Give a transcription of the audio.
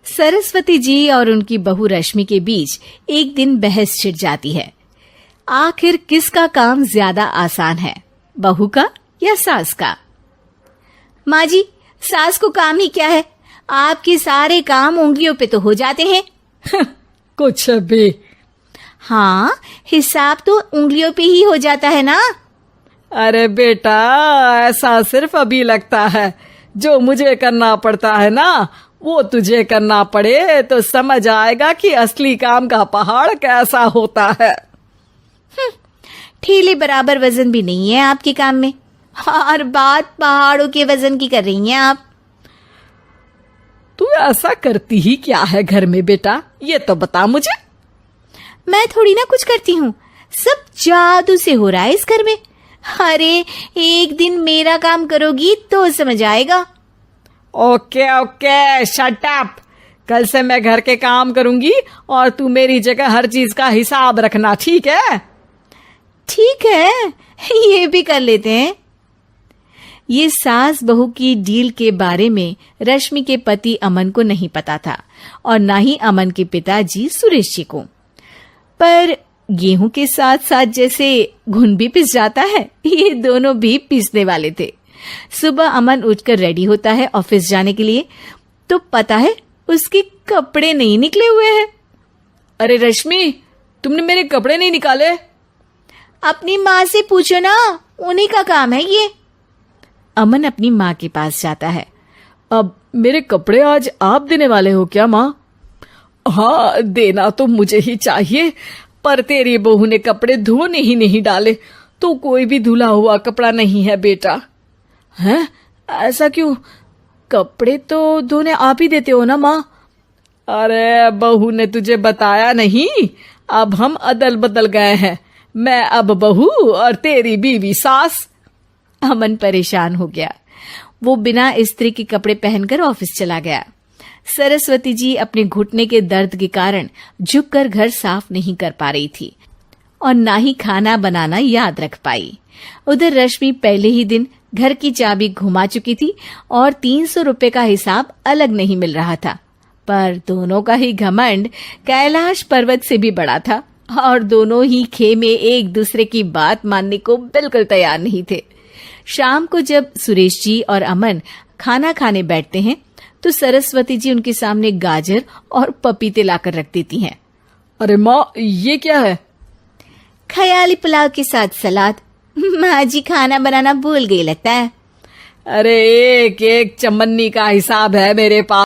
सरस्वती जी और उनकी बहू रश्मि के बीच एक दिन बहस छिड़ जाती है। आखिर किसका काम ज्यादा आसान है, बहू का या सास का? माँ जी, सास को काम ही क्या है, आपके सारे काम उंगलियों पे तो हो जाते हैं। कुछ भी। हाँ, हिसाब तो उंगलियों पे ही हो जाता है ना। अरे बेटा, ऐसा सिर्फ अभी लगता है। जो मुझे करना पड़ता है ना, वो तुझे करना पड़े तो समझ आएगा कि असली काम का पहाड़ कैसा होता है। ठेले बराबर वजन भी नहीं है आपके काम में, और बात पहाड़ों के वजन की कर रही हैं आप। तू ऐसा करती ही क्या है घर में बेटा, ये तो बता मुझे। मैं थोड़ी ना कुछ करती हूँ, सब जादू से हो रहा है इस घर में। अरे एक दिन मेरा काम करोगी तो समझ आएगा। Okay okay, shut up. कल से मैं घर के काम करूंगी और तू मेरी जगह हर चीज का हिसाब रखना, ठीक है? ठीक है, ये भी कर लेते हैं। ये सास बहू की डील के बारे में रश्मि के पति अमन को नहीं पता था और ना ही अमन के पिताजी सुरेश जी को। पर गेहूं के साथ साथ जैसे घुन भी पिस जाता है, ये दोनों भी पीसने वाले थे। सुबह अमन उठकर रेडी होता है ऑफिस जाने के लिए, तो पता है उसके कपड़े नहीं निकले हुए हैं। अरे रश्मि, तुमने मेरे कपड़े नहीं निकाले? अपनी माँ से पूछो ना, उन्हीं का काम है ये। अमन अपनी माँ के पास जाता है। अब मेरे कपड़े आज आप देने वाले हो क्या माँ? हाँ, देना तो मुझे ही चाहिए, पर तेरी बहू ने कपड़े धोने ही नहीं डाले, तो कोई भी धुला हुआ कपड़ा नहीं है बेटा। हैं? ऐसा क्यों? कपड़े तो धोने आप ही देते हो ना माँ? अरे बहू ने तुझे बताया नहीं, अब हम अदल बदल गए हैं। मैं अब बहू और तेरी बीवी सास। अमन परेशान हो गया। वो बिना इस्त्री के कपड़े पहनकर ऑफिस चला गया। सरस्वती जी अपने घुटने के दर्द के कारण झुककर घर साफ नहीं कर पा रही थी और ना ही खाना बनाना याद रख पाई। उधर रश्मि पहले ही दिन घर की चाबी घुमा चुकी थी और 300 रुपए का हिसाब अलग नहीं मिल रहा था। पर दोनों का ही घमंड कैलाश पर्वत से भी बड़ा था और दोनों ही खेमे एक दूसरे की बात मानने को बिल्कुल तैयार नहीं थे। शाम को जब सुरेश जी और अमन खाना खाने बैठते हैं तो सरस्वती जी उनके सामने गाजर और पपीते लाकर रख देती हैं। अरे माँ, ये क्या है? ख्याली पुलाव के साथ सलाद। माँ जी खाना बनाना भूल गई लगता है। अरे एक एक चमन्नी का हिसाब है मेरे पास।